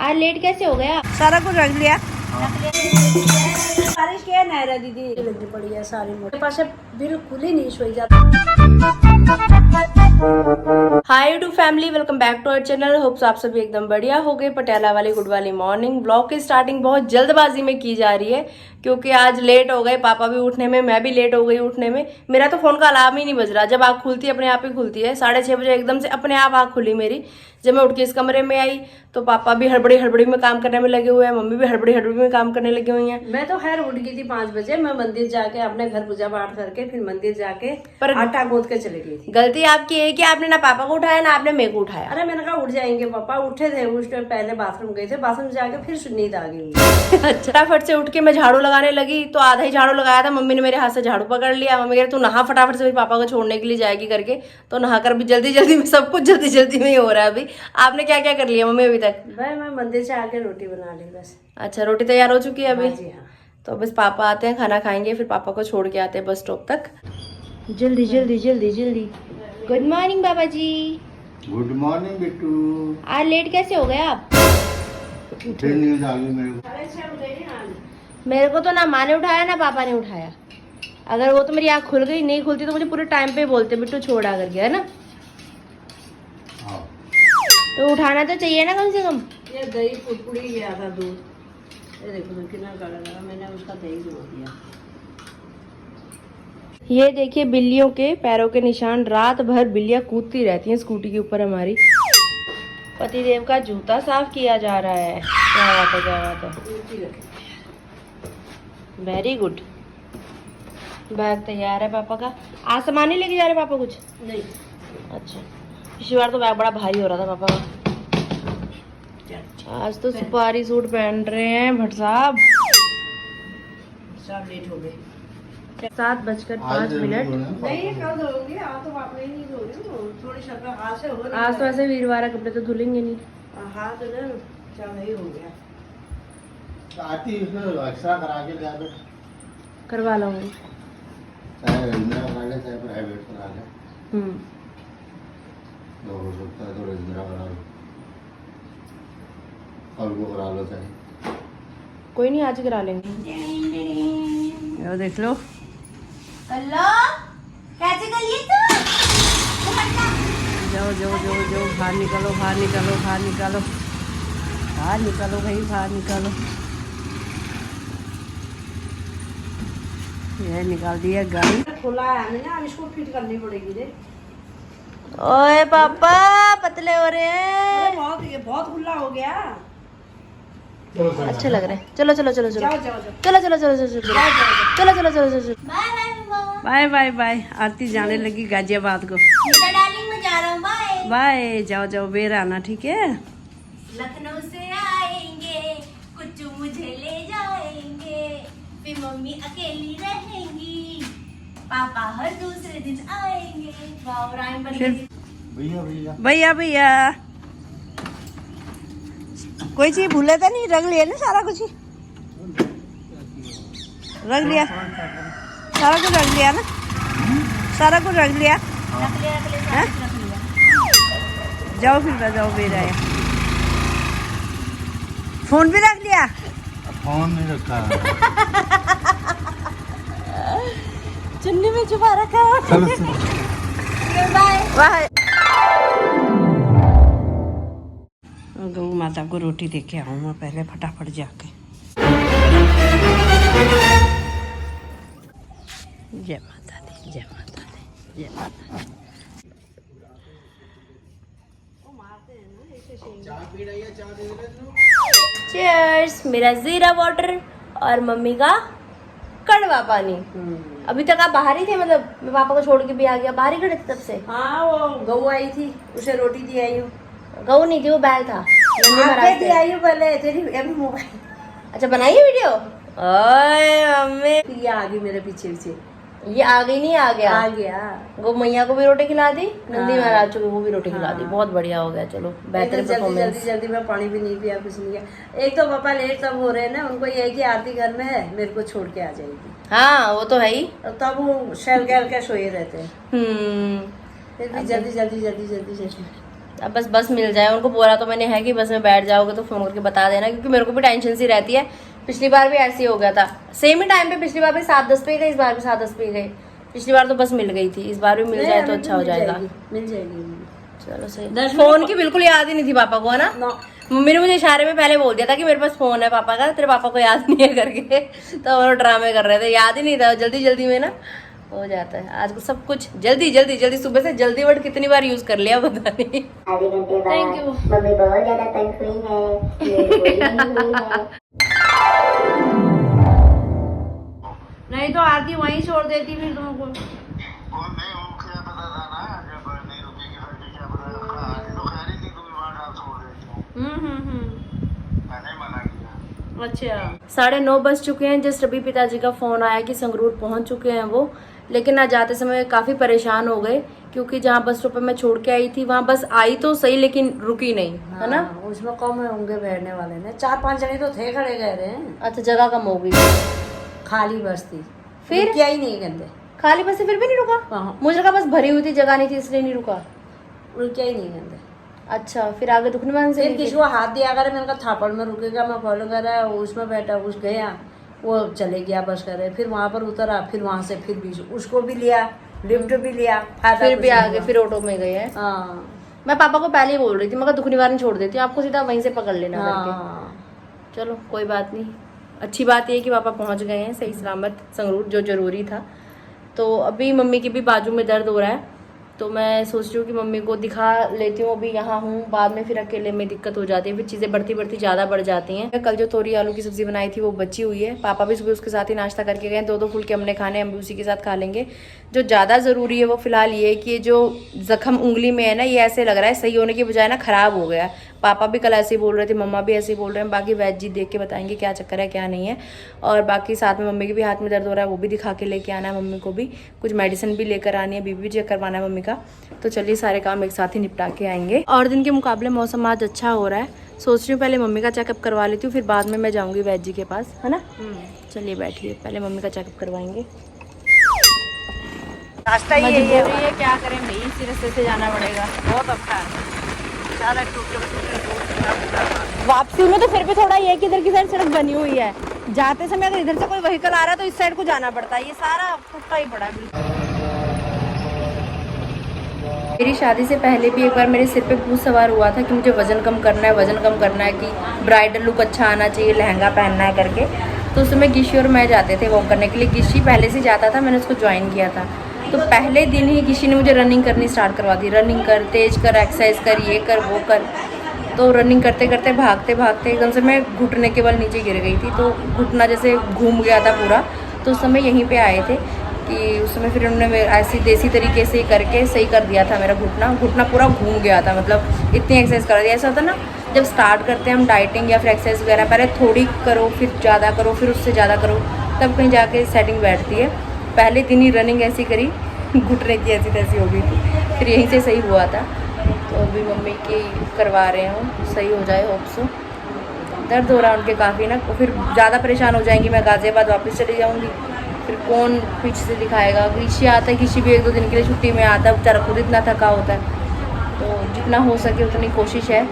आज लेट कैसे हो गया? सारा कुछ रख लिया। बारिश क्या नायरा दीदी लगी पड़ी है सारी मोटे पास बिल्कुल ही नहीं सोई जाती। Hi YouTube family, welcome back to our channel. Hopes आप सभी एकदम बढ़िया हो गए। पटियाला वाली गुड वाली मॉर्निंग ब्लॉग की स्टार्टिंग बहुत जल्दबाजी में की जा रही है क्योंकि आज लेट हो गए। पापा भी उठने में, मैं भी लेट हो गई उठने में। मेरा तो फोन का अलार्म ही नहीं बज रहा। जब आँख खुलती है अपने आप ही खुलती है। 6:30 बजे एकदम से अपने आप आँख खुली मेरी। जब मैं उठ के इस कमरे में आई तो पापा भी हड़बड़ी हड़बड़ी में काम करने में लगे हुए हैं, मम्मी भी हड़बड़ी हड़बड़ी में काम करने लगी हुई हैं। मैं तो खैर उठ गई थी 5 बजे। मैं मंदिर जाके अपने घर पूजा पाठ करके फिर मंदिर जाके पर आटा गूंथ के चली गई थी। गलती आपकी है कि आपने ना पापा को उठाया ना आपने मेरे को उठाया। अरे मैंने कहा उठ जाएंगे पापा। उठे थे उस टाइम, पहले बाथरूम गए थे, बाथरूम जाके फिर नींद आ गई। अच्छा, फटाफट से उठ के मैं झाड़ू लगाने लगी तो आधा ही झाड़ू लगाया था। मम्मी ने मेरे हाथ से झाड़ू पकड़ लिया। मम्मी कह रही तू नहा फटाफट से, पापा को छोड़ने के लिए जाएगी करके। तो नहाकर भी जल्दी जल्दी में, सब कुछ जल्दी जल्दी में ही हो रहा है। अभी आपने क्या क्या कर लिया मम्मी अभी तक? भाई मैं मंदिर से आके रोटी बना ली बस। अच्छा, रोटी तैयार हो चुकी है अभी? हाँ जी हाँ। तो बस पापा आते हैं, खाना खाएंगे, फिर पापा को छोड़ के आते हैं बस स्टॉप तक। जल्दी जल्दी जल्दी जल्दी। गुड मॉर्निंग बाबा जी। Good morning Bittu. आज लेट कैसे हो गए आप? फिर नींद आ गई मेरे को। मेरे को तो ना माँ ने उठाया ना पापा ने उठाया। अगर वो तो मेरी आँख खुल गई, नहीं खुलती तो मुझे पूरे टाइम पे बोलते बिट्टू छोड़ आ करके, है ना? हाँ। तो उठाना तो चाहिए ना कम से कम। ये दही पुड़पुड़ी गया था दूध। ये देखो तो कितना गाढ़ा लगा, मैंने उसका दही जमा दिया। ये देखिए बिल्लियों के पैरों के निशान। रात भर बिल्लियां कूदती रहती हैं स्कूटी के ऊपर हमारी। पतिदेव का जूता साफ किया जा रहा है। क्या बात है, क्या बात है। Very good. बैग तैयार है पापा का। आज सामान नहीं लेके जा रहे पापा कुछ? नहीं। अच्छा, पिछली बार तो बैग बड़ा भारी हो रहा था पापा का। आज तो सुपारी सूट पहन रहे हैं भट्ट साहब। सब लेट हो गए। 7:05। नहीं कल धोऊंगी, आज तो वापस नहीं धोऊंगी। थोड़ी शक्ल हाथ से हो आज तो ऐसे वीरवार है, कपड़े तो धुलेंगे नहीं। हाथ ना चल नहीं हो गया। आती इसमें एक्स्ट्रा करा के ले बेटा। करवा लूंगी। चाहे रजिंद्रा करा ले, चाहे प्राइवेट करा ले। तो हो सकता है तो रजिंद्रा करा लो, कल को करा लो चाहे। कोई नहीं, आज करा लेंगे। ये देख लो। हेलो, कैसे कर लिए तू? जाओ जाओ जाओ जाओ, बाहर निकालो बाहर निकालो बाहर निकालो बाहर निकालो भाई, बाहर निकालो। ये निकाल दिया गाड़ी। खुला है ना, इसको फिट करनी पड़ेगी रे। ओए पापा पतले हो रहे हैं। ये बहुत खुला हो गया। अच्छे लग रहे हैं। चलो चलो चलो चलो जाओ जाओ जाओ। चलो चलो चलो चलो चलो चलो चलो चलो चलो। Bye bye bye. आरती जाने लगी गाजियाबाद को। डार्लिंग, मैं जा रहा हूँ। Bye bye. जाओ जाओ, बेर आना, ठीक है? लखनऊ से आएंगे, कुछ मुझे ले जाएंगे, फिर मम्मी अकेली रहेंगी, पापा हर दूसरे दिन आएंगे। वाह, राइम बन गई। भैया भैया भैया भैया। कोई चीज भूले तो नहीं? रख लिया ना सारा कुछ ही? रख लिया सारा कुछ, रख लिया ना सारा कुछ, रख लिया। रख लिया, रख लिया, हैं? रख लिया। जाओ फिर जाओ, बेर आया। फोन भी रख लिया? फोन नहीं रखा है। चुन्नी में छुपा रखा है। चलो बाय वाह। गौ माता को रोटी दे के आऊँ मैं पहले फटाफट जाके। जय माता दी, जय माता दी, जय माता दी। चीयर्स। मेरा जीरा वाटर और मम्मी का कड़वा पानी। अभी तक आप बाहर ही थे? मतलब मैं पापा को छोड़ के भी आ गया, बाहर ही खड़े थे तब से? हाँ वो गऊ आई थी, उसे रोटी दी आई हूँ। गऊ नहीं थी, वो बैल था। नंदी महाराज आपके दी थे। आई हूँ पहले तेरी अभी मोबाइल। अच्छा, बनाइए वीडियो। ओए मम्मी, फिर ये आ गई मेरे पीछे पीछे। ये आ गई नहीं? आ गया। आ गया। गौ मैया को भी रोटी खिला दी, नंदी महाराज को वो भी रोटी खिला दी। बहुत बढ़िया हो गया। चलो, बेहतर जल्दी परफॉर्मेंस। जल्दी जल्दी में पानी भी नहीं पिया, कुछ नहीं किया। एक तो पापा लेट तब हो रहे हैं ना, उनको यही कि आरती घर में है, मेरे को छोड़ के आ जाएगी। हाँ, वो तो है ही। और तब वो शैल गैल के सोए रहते हैं। हम्म। फिर भी जल्दी जल्दी जल्दी जल्दी जल्दी। अब बस बस मिल जाए। उनको बोला तो मैंने है कि बस में बैठ जाओगे तो फ़ोन करके बता देना, क्योंकि मेरे को भी टेंशन सी रहती है। पिछली बार भी ऐसे ही हो गया था, सेम ही टाइम पे। पिछली बार भी 7:10 पे गए, इस बार भी 7:10 पे गए। पिछली बार तो बस मिल गई थी, इस बार भी मिल जाए तो अच्छा हो जाएगा। मिल जाएगी। चलो सही। फोन की बिल्कुल याद ही नहीं थी पापा को, है ना? मम्मी ने मुझे इशारे में पहले बोल दिया था कि मेरे पास फोन है पापा का, तेरे पापा को याद नहीं है करके। तो वो ड्रामे कर रहे थे, याद ही नहीं था। जल्दी जल्दी में ना हो जाता है आज सब कुछ जल्दी जल्दी जल्दी। सुबह से जल्दी वर्ड कितनी बार यूज कर लिया पता नहीं। Thank you. मम्मी बहुत ज्यादा तंग हुई है। नहीं तो आरती वहीं छोड़ देती फिर तुमको। अच्छा 9:30 बज चुके हैं। जस्ट अभी पिताजी का फोन आया कि संगरूर पहुंच चुके हैं वो। लेकिन आज जाते समय काफी परेशान हो गए, क्योंकि जहाँ बस स्टॉप पे मैं छोड़ के आई थी वहाँ बस आई तो सही लेकिन रुकी नहीं, है ना? उसमें कम होंगे बैठने वाले ने, 4-5 जने तो थे खड़े कह रहे हैं। अच्छा जगह कम हो गई, खाली बस थी, फिर क्या ही नहीं कहते। खाली बस से फिर भी नहीं रुका? मुझे लगा बस भरी हुई थी, जगह नहीं थी इसलिए नहीं रुका। क्या ही नहीं कहते। अच्छा फिर आगे दुखनीवान से फिर किसी को हाथ दिया करे, मैंने कहा थापड़ में रुकेगा, मैं फॉलो कर रहा उसमें बैठा, उस गया वो चले गया बस करे। फिर वहाँ पर उतरा, फिर वहाँ से फिर भी उसको भी लिया, लिफ्ट भी लिया, फिर भी आगे फिर ऑटो में गए हैं। हाँ मैं पापा को पहले ही बोल रही थी, मैं दुख निवारण छोड़ देती हूँ, आपको सीधा वहीं से पकड़ लेना करके। चलो कोई बात नहीं। अच्छी बात ये कि पापा पहुंच गए हैं सही सलामत संगरूर, जो जरूरी था। तो अभी मम्मी के भी बाजू में दर्द हो रहा है, तो मैं सोच रही हूँ कि मम्मी को दिखा लेती हूँ। अभी यहाँ हूँ, बाद में फिर अकेले में दिक्कत हो जाती है, फिर चीज़ें बढ़ती बढ़ती ज़्यादा बढ़ जाती हैं। कल जो तोरी आलू की सब्जी बनाई थी वो बची हुई है, पापा भी सुबह उसके साथ ही नाश्ता करके गए। 2-2 फुलके हमने खाने, हम भी उसी के साथ खा लेंगे। जो ज़्यादा ज़रूरी है वो फिलहाल ये है कि जो जख्म उंगली में है ना, ये ऐसे लग रहा है सही होने की बजाय ना ख़राब हो गया। पापा भी कल ऐसे ही बोल रहे थे, मम्मा भी ऐसे ही बोल रहे हैं। बाकी वैद्य जी देख के बताएंगे क्या चक्कर है क्या नहीं है। और बाकी साथ में मम्मी के भी हाथ में दर्द हो रहा है, वो भी दिखा के लेके आना है मम्मी को भी। कुछ मेडिसिन भी लेकर आनी है, बीपी भी चेक करवाना है मम्मी का। तो चलिए सारे काम एक साथ ही निपटा के आएंगे। और दिन के मुकाबले मौसम आज अच्छा हो रहा है। सोच रही हूँ पहले मम्मी का चेकअप करवा लेती हूँ, फिर बाद में मैं जाऊँगी वैद्य जी के पास, है ना? चलिए बैठिए, पहले मम्मी का चेकअप करवाएंगे। रास्ता ही मजबूरी है, क्या करें भाई, इसी रास्ते से जाना पड़ेगा। बहुत अच्छा है। वापसी में तो फिर भी थोड़ा ये है कि इधर की साइड सड़क बनी हुई है। जाते समय अगर इधर से कोई व्हीकल आ रहा है तो इस साइड को जाना पड़ता है। ये सारा टूटा ही पड़ा है। मेरी शादी से पहले भी एक बार मेरे सिर पे भूत सवार हुआ था कि मुझे वजन कम करना है, वजन कम करना है, कि ब्राइडल लुक अच्छा आना चाहिए, लहंगा पहनना है करके। तो उस समय गिशी और मैं जाते थे वॉक करने के लिए। गिशी पहले से जाता था, मैंने उसको ज्वाइन किया था। तो पहले दिन ही गिशी ने मुझे रनिंग करनी स्टार्ट करवा दी। रनिंग कर, तेज कर, एक्सरसाइज कर, ये कर वो कर। तो रनिंग करते करते भागते भागते एकदम से मैं घुटने के बल नीचे गिर गई थी। तो घुटना जैसे घूम गया था पूरा। तो उस समय यहीं पे आए थे कि उस समय फिर उन्होंने ऐसी देसी तरीके से करके सही कर दिया था मेरा घुटना पूरा घूम गया था। मतलब इतनी एक्सरसाइज कर दिया। ऐसा होता ना जब स्टार्ट करते हैं हम डाइटिंग या फिर एक्सरसाइज वगैरह, पहले थोड़ी करो, फिर ज़्यादा करो, फिर उससे ज़्यादा करो, तब कहीं जाके सेटिंग बैठती है। पहले दिन ही रनिंग ऐसी करी, घुटने की ऐसी तैसी हो गई थी, फिर यहीं से सही हुआ था। तो अभी मम्मी की करवा रहे हूँ, सही हो जाए होप सो। दर्द हो रहा है उनके काफ़ी ना, तो फिर ज़्यादा परेशान हो जाएंगी। मैं गाज़ियाबाद वापस चली जाऊँगी, फिर कौन पीछे से दिखाएगा। गिशी आता है, गिशी भी 1-2 दिन के लिए छुट्टी में आता है, बेचारा खुद इतना थका होता है। तो जितना हो सके उतनी कोशिश है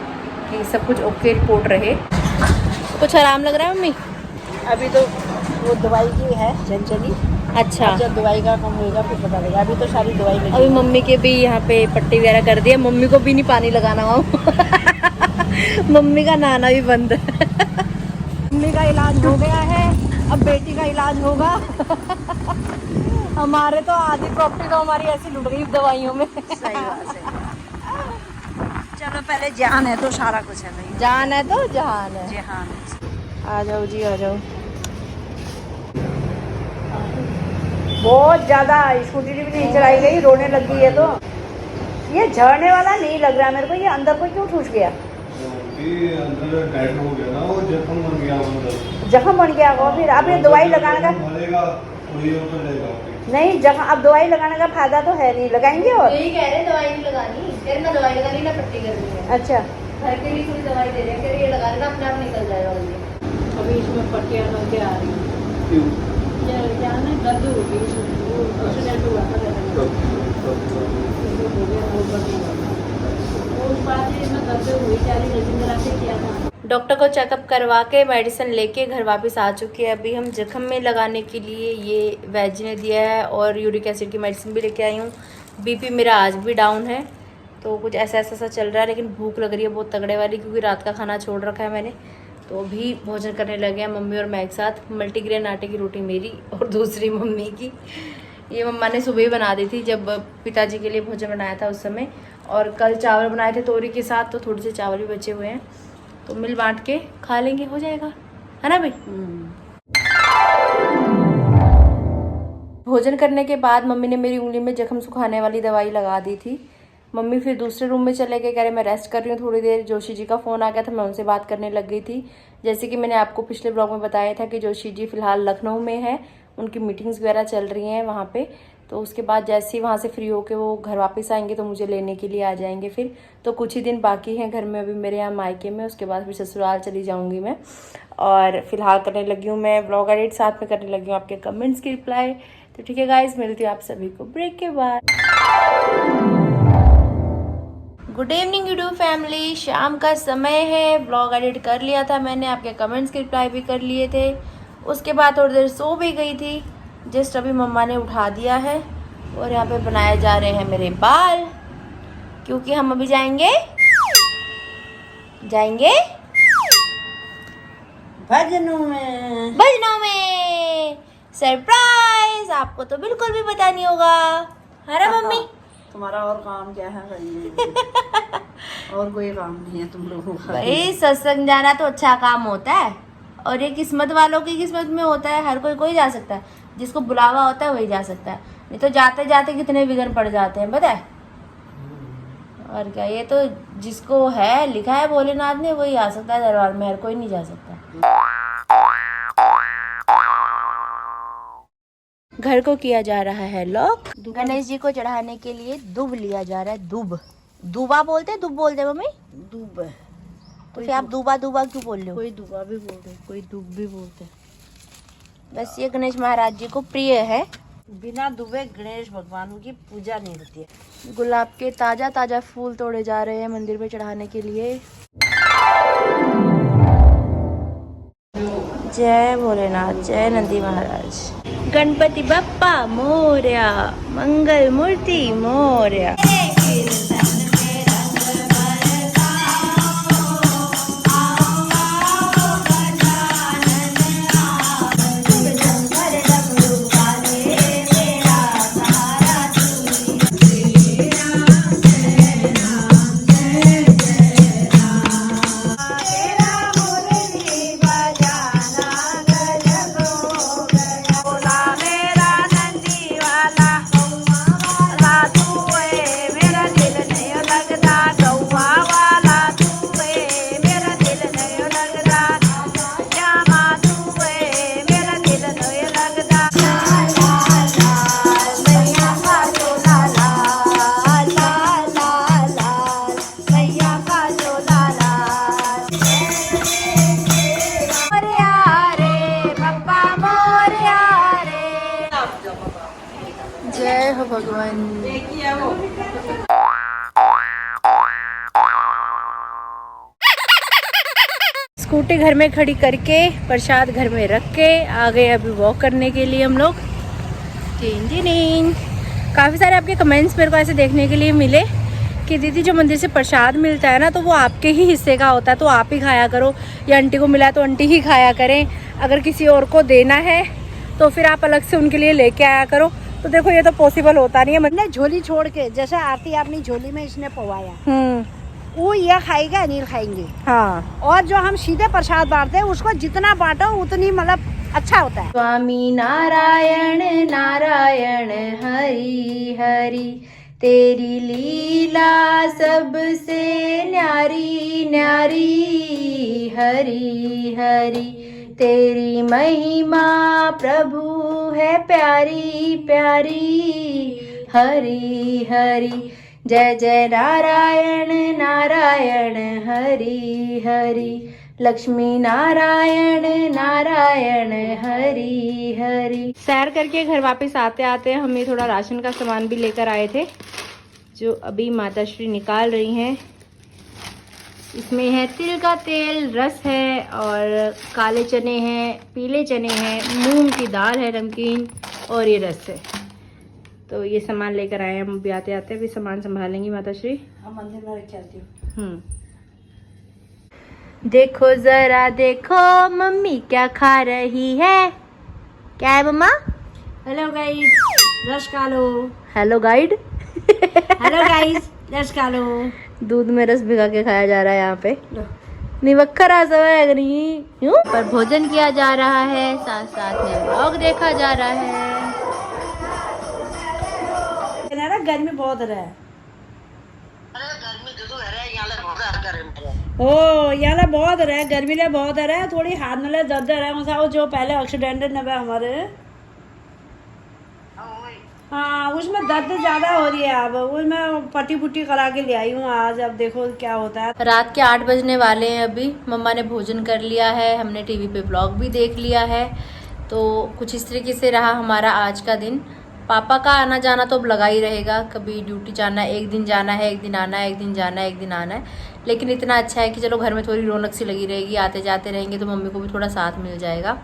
कि सब कुछ ओके रिपोर्ट रहे। कुछ आराम लग रहा है मम्मी? अभी तो वो दवाई की है चंचली। अच्छा, जब दवाई का कम होगा फिर पता लगेगा। अभी तो सारी दवाई लगी। अभी मम्मी के भी यहाँ पे पट्टी वगैरह कर दी है। मम्मी को भी नहीं पानी लगाना वहाँ। मम्मी का नहाना भी बंद है। मम्मी का इलाज हो गया है, अब बेटी का इलाज होगा। हमारे तो आधी प्रॉपर्टी तो हमारी ऐसी लुट गई दवाइयों में। सही बात है। चलो पहले जान है तो सारा कुछ है भाई। जान है तो जहान है। जहान है। आ जाओ जी, आ जाओ। बहुत ज्यादा स्कूटी भी नहीं चलाई गई, रोने लग गई है। तो ये झड़ने वाला नहीं लग रहा मेरे को, ये अंदर को क्यों ठूस गया? अंदर टाइट हो गया ना, वो जख्म बन गया अंदर। जख्म बन गया होगा। फिर अब ये दवाई लगाने का नहीं, जख्म अब दवाई लगाने का फायदा तो है नहीं। लगाएंगे और यही कह रहे दवाई नहीं लगानी, फिर ना दवाई लगानी ना पट्टी करनी है। अच्छा, घर के लिए थोड़ी दवाई दे रहे हैं, फिर ये लगा लेना, अपने आप निकल जाएगा। अभी इसमें पट्टियाँ लग के आ रही हैं। क्या ना दर्द होगी, एक्सीडेंट हुआ था। उस बात से मैं घर पे हुई 40 रजिंद्रा से किया था। डॉक्टर को चेकअप करवा के मेडिसिन लेके घर वापस आ चुकी है। अभी हम जख्म में लगाने के लिए ये वेज ने दिया है और यूरिक एसिड की मेडिसिन भी लेके आई हूँ। बीपी मेरा आज भी डाउन है, तो कुछ ऐसा ऐसा चल रहा है, लेकिन भूख लग रही है बहुत तगड़े वाली, क्योंकि रात का खाना छोड़ रखा है मैंने। तो अभी भोजन करने लगे हैं मम्मी और मैं एक साथ। मल्टीग्रेन आटे की रोटी मेरी और दूसरी मम्मी की। ये मम्मा ने सुबह ही बना दी थी जब पिताजी के लिए भोजन बनाया था उस समय, और कल चावल बनाए थे तोरी के साथ, तो थोड़े से चावल भी बचे हुए हैं, तो मिल बांट के खा लेंगे, हो जाएगा, है ना भाई। भोजन करने के बाद मम्मी ने मेरी उंगली में जख्म सुखाने वाली दवाई लगा दी थी। मम्मी फिर दूसरे रूम में चले गए, कह रहे मैं रेस्ट कर रही हूँ थोड़ी देर। जोशी जी का फ़ोन आ गया था, मैं उनसे बात करने लग गई थी। जैसे कि मैंने आपको पिछले ब्लॉग में बताया था कि जोशी जी फ़िलहाल लखनऊ में है, उनकी मीटिंग्स वगैरह चल रही हैं वहाँ पे। तो उसके बाद जैसे ही वहाँ से फ्री होके वो घर वापस आएंगे तो मुझे लेने के लिए आ जाएंगे फिर। तो कुछ ही दिन बाकी हैं घर में अभी मेरे यहाँ मायके में, उसके बाद फिर ससुराल चली जाऊँगी मैं। और फिलहाल करने लगी हूँ मैं ब्लॉग एडिट, साथ में करने लगी हूँ आपके कमेंट्स की रिप्लाई। तो ठीक है गाइज, मिलती हूँ आप सभी को ब्रेक के बाद। गुड इवनिंग यूट्यूब फैमिली, शाम का समय है। ब्लॉग एडिट कर लिया था मैंने, आपके कमेंट्स के रिप्लाई भी कर लिए थे। उसके बाद थोड़ी देर सो भी गई थी, जस्ट अभी मम्मा ने उठा दिया है। और यहाँ पे बनाए जा रहे हैं मेरे बाल, क्योंकि हम अभी जाएंगे भजनों में सरप्राइज। आपको तो बिल्कुल भी पता नहीं होगा, है ना मम्मी। तुम्हारा और काम क्या है भाई? और कोई काम नहीं है तुम लोगों का। भाई सत्संग जाना तो अच्छा काम होता है, और ये किस्मत वालों की किस्मत में होता है। हर कोई जा सकता है, जिसको बुलावा होता है वही जा सकता है, नहीं तो जाते जाते कितने विघ्न पड़ जाते हैं पता है। और क्या, ये तो जिसको है लिखा है भोलेनाथ ने वही आ सकता है दरबार में, हर कोई नहीं जा सकता। घर को किया जा रहा है लॉक। गणेश जी को चढ़ाने के लिए दुब लिया जा रहा है। दुबा बोलते दुब बोलते मम्मी? दूब है। तो फिर आप दुबा क्यों बोल रहे हो? कोई दुबा भी बोलते, कोई दूब भी बोलते। बस ये गणेश महाराज जी को प्रिय है। बिना दुबे गणेश भगवान की पूजा नहीं होती है। गुलाब के ताजा ताजा फूल तोड़े जा रहे हैं मंदिर में चढ़ाने के लिए। जय भोलेनाथ, जय नंदी महाराज। गणपति बप्पा मोरया, मंगल मूर्ति मोरया। जय हो भगवान। स्कूटी घर में खड़ी करके प्रसाद घर में रख के आ गए अभी वॉक करने के लिए हम लोग। काफ़ी सारे आपके कमेंट्स मेरे को ऐसे देखने के लिए मिले कि दीदी जो मंदिर से प्रसाद मिलता है ना, तो वो आपके ही हिस्से का होता है, तो आप ही खाया करो, या आंटी को मिला है तो आंटी ही खाया करें, अगर किसी और को देना है तो फिर आप अलग से उनके लिए लेके आया करो। तो देखो ये तो पॉसिबल होता नहीं है। मतलब झोली छोड़ के, जैसे आरती अपनी झोली में इसने पवाया, वो ये खाएगा अनिल खाएंगे। हाँ, और जो हम सीधे प्रसाद बांटते हैं उसको जितना बांटो उतनी मतलब अच्छा होता है। स्वामी नारायण नारायण हरि हरि, तेरी लीला सबसे न्यारी न्यारी, हरि हरि तेरी महिमा प्रभु है प्यारी प्यारी, हरि हरि जय जय नारायण नारायण हरि हरि, लक्ष्मी नारायण नारायण हरि हरि। सैर करके घर वापस आते आते हम ये थोड़ा राशन का सामान भी लेकर आए थे, जो अभी माताश्री निकाल रही हैं। इसमें है तिल का तेल, रस है और काले चने हैं, पीले चने हैं, मूंग की दाल है नमकीन और ये रस है। तो ये सामान लेकर आए हम, अभी आते आते भी सामान संभालेंगी माता श्री। हम मंदिर में रख के आती हूँ। देखो जरा देखो मम्मी क्या खा रही है। क्या है मम्मा? हेलो गाइस, रस खा लो। Hello guys. हेलो गाइस, रस खा लो। दूध में रस भिगा के खाया जा रहा है यहाँ पे। लो। निवक्खर आ सब क्यों पर भोजन किया जा रहा है, साथ साथ में व्लॉग देखा जा रहा है। गर्मी बहुत रहा है। ओ यहाँ बहुत रहा है, गर्मी ले बहुत रहा है, थोड़ी हाथ में दर्द रहा है। जो पहले एक्सीडेंट न हमारे, हाँ उसमें दर्द ज्यादा हो रही है। अब उसमें पट्टी पुट्टी करा के ले आई हूँ आज। अब देखो क्या होता है। रात के 8 बजने वाले हैं अभी। मम्मा ने भोजन कर लिया है, हमने टीवी पे व्लॉग भी देख लिया है। तो कुछ इस तरीके से रहा हमारा आज का दिन। पापा का आना जाना तो अब लगा ही रहेगा, कभी ड्यूटी जाना है, एक दिन जाना है, एक दिन आना है, एक दिन जाना है, एक दिन आना है। लेकिन इतना अच्छा है कि चलो घर में थोड़ी रौनक सी लगी रहेगी, आते जाते रहेंगे तो मम्मी को भी थोड़ा साथ मिल जाएगा।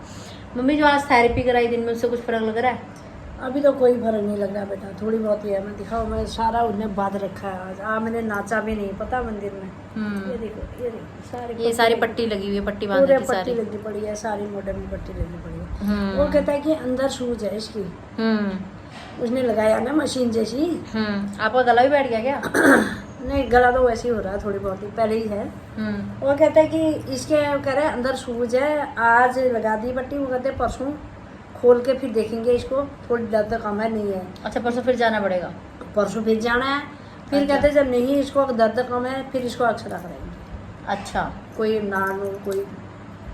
मम्मी जो आज थेरेपी कराई दिन में, उससे कुछ फर्क लग रहा है? अभी तो कोई फर्क नहीं लग रहा बेटा, थोड़ी बहुत ही है। मैं दिखाओ, मैं सारा उन्हें बांध रखा है आज। मैंने नाचा भी नहीं पता मंदिर में। ये देखो ये सारी पट्टी लगी हुई है, पट्टी बांधी पूरे थी पट्टी सारी। लगी पड़ी है, सारी मोटे में पट्टी लगी पड़ी है। वो कहता है कि अंदर सूज है इसकी। उसने लगाया ना मशीन जैसी। आपका गला भी बैठ गया क्या? नहीं, गला तो वैसे ही हो रहा है, थोड़ी बहुत ही पहले ही है। वो कहता है कि इसके कह रहे अंदर सूज है, आज लगा दी पट्टी। वो कहते परसों खोल के फिर देखेंगे इसको, थोड़ी दर्द कम है नहीं है। अच्छा, परसों फिर जाना पड़ेगा? परसों फिर जाना है। फिर अच्छा। कहते जब नहीं इसको दर्द कम है फिर इसको एक्सरा कराएंगे। अच्छा कोई नान कोई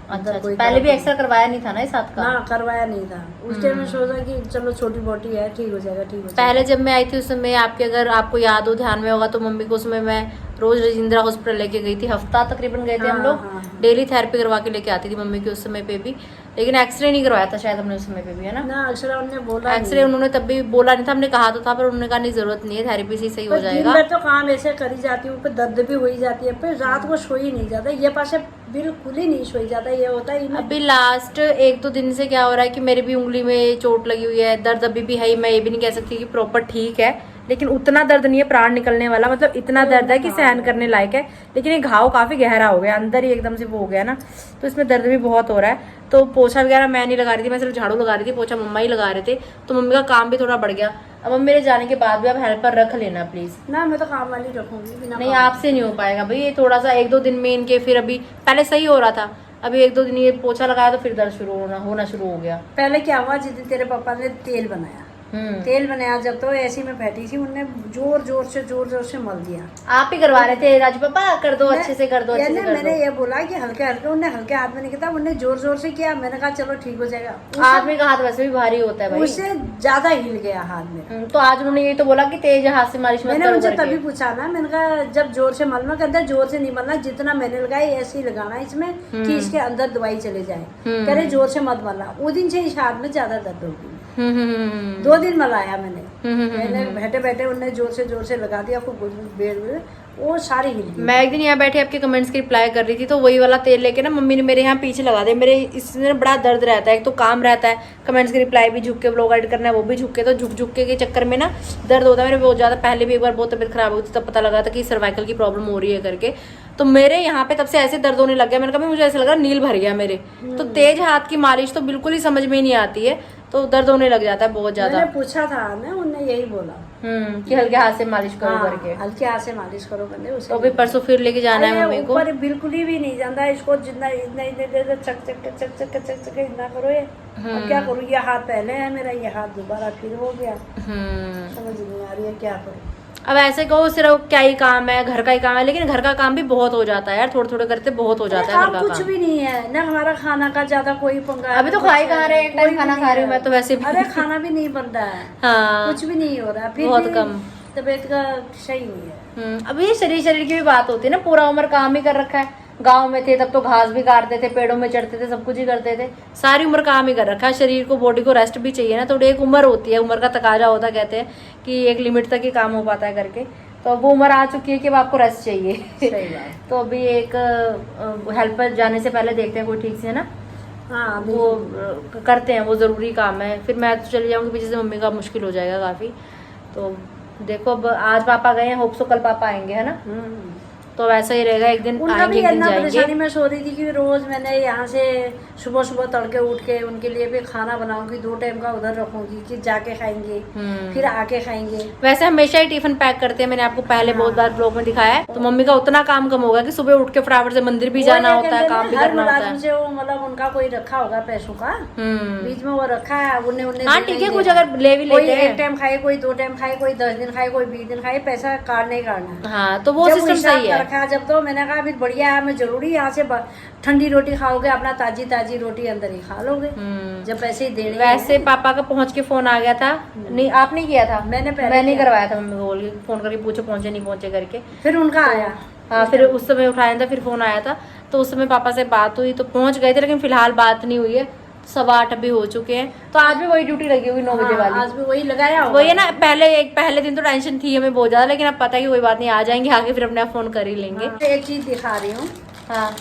अच्छा, पहले भी एक्सरे करवाया नहीं था ना इस हाथ का? ना करवाया नहीं था। उस टाइम में सोचा कि चलो छोटी मोटी है, ठीक हो जाएगा, ठीक हो जाएगा। पहले जब मैं आई थी उस समय आपके, अगर आपको याद हो, ध्यान में होगा तो मम्मी को उसमें मैं रोज राजेंद्रा हॉस्पिटल लेके गई थी। हफ्ता तकरीबन गए थे हम लोग। हाँ। डेली थेरेपी करवा के लेके आती थी मम्मी की उस समय पे भी। लेकिन एक्सरे नहीं करवाया था शायद हमने उस समय पे भी, है ना? ना एक्सरे उन्होंने बोला एक्सरे उन्होंने तब भी बोला नहीं था, हमने कहा तो था, पर उन्होंने कहा नहीं जरूरत नहीं है, थेरेपी से सही हो जाएगा। मैं तो काम ऐसे करी जाती हूँ, फिर दर्द भी हो ही जाती है, फिर रात को सो ही नहीं जाता। ये पास बिल्कुल ही नहीं सो जाता। ये होता है अभी लास्ट 1-2 दिन से क्या हो रहा है कि मेरी भी उंगली में चोट लगी हुई है, दर्द अभी भी है। मैं ये भी नहीं कह सकती कि प्रॉपर ठीक है, लेकिन उतना दर्द नहीं है प्राण निकलने वाला। मतलब इतना दर्द है कि सहन करने लायक है, लेकिन ये घाव काफी गहरा हो गया, अंदर ही एकदम से वो हो गया ना, तो इसमें दर्द भी बहुत हो रहा है। तो पोछा वगैरह मैं नहीं लगा रही थी, मैं सिर्फ झाड़ू लगा रही थी, पोछा मम्मा ही लगा रहे थे। तो मम्मी का काम भी थोड़ा बढ़ गया। अब मेरे जाने के बाद भी आप हेल्पर रख लेना प्लीज। ना, मैं तो काम वाली रखूंगी। नहीं, आपसे नहीं हो पाएगा भाई, ये थोड़ा सा 1-2 दिन में इनके, फिर अभी पहले सही हो रहा था, अभी 1-2 दिन ये पोछा लगाया तो फिर दर्द शुरू होना शुरू हो गया। पहले क्या हुआ, जिस दिन तेरे पापा ने तेल बनाया, तेल बनाया जब, तो ऐसी में बैठी थी, उनने जोर जोर से मल दिया। आप ही करवा रहे थे राजू पापा, कर दो अच्छे से, कर दो अच्छे से कर दो। मैंने ये बोला कि हल्के हल्के, उन्हें हल्के हाथ में नहीं किया, उन्हें जोर से किया। मैंने कहा चलो ठीक हो जाएगा। आदमी का हाथ वैसे भी भारी होता है भाई, उससे ज्यादा हिल गया हाथ में। तो आज उन्होंने ये तो बोला कि तेज हाथ से मालिश मत मैंने करो उनसे करके। तभी पूछा ना, मैंने कहा जब जोर से मलना, कहते जोर से नहीं मलना, जितना मैंने लगाई ऐसे ही लगाना इसमें कि इसके अंदर दवाई चले जाए। कह रहे जोर से मत मलना। वो दिन से इस हाथ में ज्यादा दर्द होगी। 2 दिन मलाया मैंने। बैठे बैठे उन्हें जोर से लगा दिया, खूब बेर वो सारी हिल गई। मैं एक दिन यहाँ बैठे आपके कमेंट्स की रिप्लाई कर रही थी, तो वही वाला तेल लेके ना मम्मी ने मेरे यहाँ पीछे लगा दिया। मेरे इसमें बड़ा दर्द रहता है, एक तो काम रहता है, कमेंट्स की रिप्लाई भी झुक के, व्लॉग एडिट करना है वो भी झुक के, तो झुक के चक्कर में ना दर्द होता है मेरे बहुत ज्यादा। पहले भी एक बार बहुत तबियत खराब हुई थी, तब पता लगा था कि सर्वाइकल की प्रॉब्लम हो रही है करके। तो मेरे यहाँ पे तब से ऐसे दर्द होने लग गया। मैंने कहा मुझे ऐसा लगा नील भर गया मेरे। तो तेज हाथ की मालिश तो बिल्कुल ही समझ में नहीं आती है, तो दर्द होने लग जाता है बहुत ज्यादा। मैंने पूछा था ना, उन्होंने यही बोला कि हल्के हाथ से मालिश करो करके। हल्के हाथ से मालिश करो करने उसे। तो अभी परसों फिर लेके जाना है मम्मी को। ऊपर बिल्कुल ही भी नहीं जाता इसको, जितना इतना चक इतना करो। ये अब क्या करूँ, ये हाथ पहले है मेरा, ये हाथ दोबारा फिर हो गया। समझ नहीं आ रही है क्या करूँ। अब ऐसे कहो सिर्फ क्या ही काम है, घर का ही काम है, लेकिन घर का काम भी बहुत हो जाता है यार, थोड़े करते बहुत हो जाता है घर का कुछ काम। भी नहीं है ना, हमारा खाना का ज्यादा कोई पंगा है। अभी तो खा ही कहा रहे, एक टाइम खाना खा रही हूँ मैं तो वैसे भी। अरे खाना भी नहीं बन रहा है। हाँ, कुछ भी नहीं हो रहा, फिर बहुत भी कम। तबीयत का सही नहीं है। अब ये शरीर की भी बात होती है ना, पूरा उम्र काम ही कर रखा है। गांव में थे तब तो घास भी काटते थे, पेड़ों में चढ़ते थे, सब कुछ ही करते थे, सारी उम्र काम ही कर रखा है। शरीर को, बॉडी को रेस्ट भी चाहिए ना, थोड़ी एक उम्र होती है, उम्र का तकाजा होता है, कहते हैं कि एक लिमिट तक ही काम हो पाता है करके। तो वो उम्र आ चुकी है कि अब आपको रेस्ट चाहिए। सही बात। तो अभी एक हेल्पर जाने से पहले देखते हैं कोई ठीक से, है ना, हाँ वो करते हैं, वो ज़रूरी काम है। फिर मैं तो चली जाऊंगी पीछे से, मम्मी का मुश्किल हो जाएगा काफ़ी। तो देखो अब आज पापा गए हैं, होप सो कल पापा आएंगे, है ना। तो वैसा ही रहेगा, एक दिन उनका आएंगे भी एक दिन इतना परेशानी जाएंगे। में सो रही थी कि रोज मैंने यहाँ से सुबह सुबह तड़के उठ के उनके लिए भी खाना बनाऊंगी, 2 टाइम का उधर रखूंगी कि जाके खाएंगे फिर आके खाएंगे। वैसे हमेशा ही टिफिन पैक करते हैं, मैंने आपको पहले बहुत बार ब्लॉग में दिखाया है। तो मम्मी का उतना काम कम होगा कि सुबह उठ के फटाफट से मंदिर भी जाना होता है, काम भी करना होता है। से वो मतलब उनका कोई रखा होगा पैसों का, बीच में वो रखा है, उन्हें उन्हें हाँ ठीक है, कुछ अगर ले भी कोई लेते हैं, 1 टाइम खाए, कोई 2 टाइम खाए, कोई 10 दिन खाए, कोई 20 दिन खाए, पैसा काटने ही काटना। हाँ तो वो जब सिस्टम हिसाब सही है। रखा जब, तो मैंने कहा अभी बढ़िया है, मैं जरूरी यहाँ से ठंडी रोटी खाओगे, अपना ताजी ताजी रोटी अंदर ही खा लोगे जब पैसे ही देने। वैसे पापा का पहुंच के फोन आ गया था, नहीं आपने किया था, मैंने मैंने करवाया था, मम्मी को बोल के फोन करके पूछो पहुंचे नहीं पहुंचे करके। फिर उनका आया। हाँ फिर उस समय उठाया था, फिर फोन आया था, तो उस समय पापा से बात हुई तो पहुंच गए थे, लेकिन फिलहाल बात नहीं हुई है। 8:15 अभी हो चुके हैं। तो आज भी वही ड्यूटी लगी हुई 9 बजे वाली। आज भी वही लगाया होगा। वही है ना, पहले दिन तो टेंशन थी हमें बहुत ज्यादा, लेकिन अब पता है कि कोई बात नहीं, आ जाएंगे आगे, फिर अपने आप फोन कर ही लेंगे। एक चीज दिखा रही हूँ। हाँ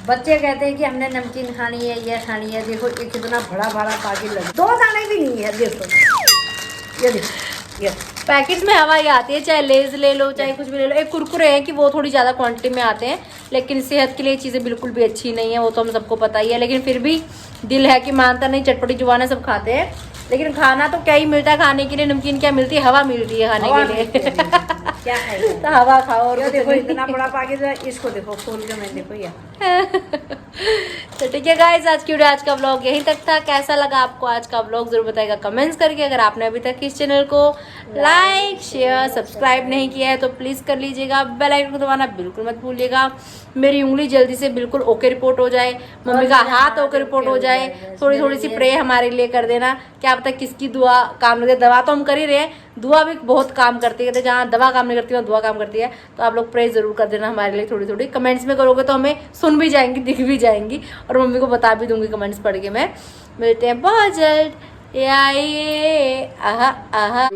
बच्चे कहते हैं कि हमने नमकीन खानी है, ये खानी है, देखो ये कितना बड़ा बड़ा पैकेट लगा, 2 दाने भी नहीं है, देखो ये देखो, ये पैकेट्स में हवा ही आती है, चाहे लेज ले लो चाहे कुछ भी ले लो। एक कुरकुरे हैं कि वो थोड़ी ज़्यादा क्वांटिटी में आते हैं, लेकिन सेहत के लिए चीज़ें बिल्कुल भी अच्छी नहीं है, वो तो हम सबको पता ही है। लेकिन फिर भी दिल है कि मानता नहीं, चटपटी जुबानें सब खाते हैं, लेकिन खाना तो क्या ही मिलता है खाने के लिए। नमकीन क्या मिलती है, हवा मिलती है खाने के लिए। क्या खाएगा। तो हवा खाओ। और ये कुछ देखो नहीं। इतना बड़ा पैकेट है, इसको देखो खोल के, मैं देखो ये। तो ठीक है गाइस, आज की वीडियो, आज का व्लॉग यहीं तक था। कैसा लगा आपको आज का व्लॉग जरूर बताइएगा कमेंट्स करके। अगर आपने अभी तक इस चैनल को लाइक शेयर सब्सक्राइब नहीं किया है तो प्लीज़ कर लीजिएगा। बेल आइकन को दबाना बिल्कुल मत भूलिएगा। मेरी उंगली जल्दी से बिल्कुल ओके रिपोर्ट हो जाए, मम्मी का हाथ ओके रिपोर्ट हो जाए, थोड़ी थोड़ी सी प्रे हमारे लिए कर देना। क्या पता किसकी दुआ काम लगे। दवा तो हम कर ही रहे हैं, दुआ भी बहुत काम करती है। जहाँ दवा काम नहीं करती वहाँ दुआ काम करती है। तो आप लोग प्रे जरूर कर देना हमारे लिए, थोड़ी थोड़ी कमेंट्स में करोगे तो हमें सुन भी जाएंगी, दिख भी जाएंगी, और मम्मी को बता भी दूंगी कमेंट्स पढ़ के मैं। मिलते हैं बहुत जल्द। ये आइए, आहा आहा।